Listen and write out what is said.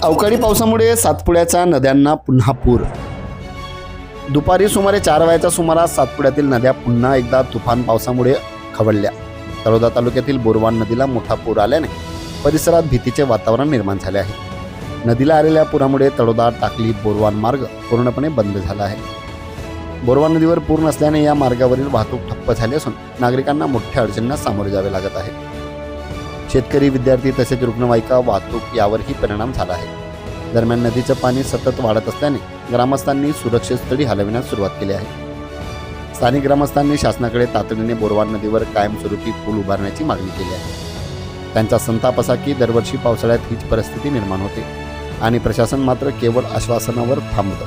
अवकाळी पावसामुळे सातपुड्याच्या नद्यांना पुन्हा पूर. दुपारी सुमारे 4 वाजेच्या सुमारास सातपुड्यातील नद्या पुन्हा एकदा तुफान पावसामुळे खवळल्या. तळोदा तालुक्यातील बोरवान नदीला मोठा पूर आल्याने परिसरात भीतीचे वातावरण निर्माण झाले आहे. नदीला आलेल्या पुरामुळे तळोदा टाकली बोरवान मार्ग पूर्णपणे बंद झाला आहे. बोरवान नदीवर पूर नसल्याने या मार्गावरील वाहतूक ठप्प झाली असून नागरिकांना मोठ्या अडचणींना सामोरे जावे लागत आहे. शेतकरी, विद्यार्थी तसेच रुग्णवाहिका वाहतूक यावरही परिणाम झाला आहे. दरम्यान नदीचं पाणी सतत वाढत असल्याने ग्रामस्थांनी सुरक्षित स्थळी हलविण्यास सुरुवात केली आहे. स्थानिक ग्रामस्थांनी शासनाकडे तातडीने बोरवान नदीवर कायमस्वरूपी पूल उभारण्याची मागणी केली आहे. त्यांचा संताप असा की दरवर्षी पावसाळ्यात हीच परिस्थिती निर्माण होते आणि प्रशासन मात्र केवळ आश्वासनावर थांबतं.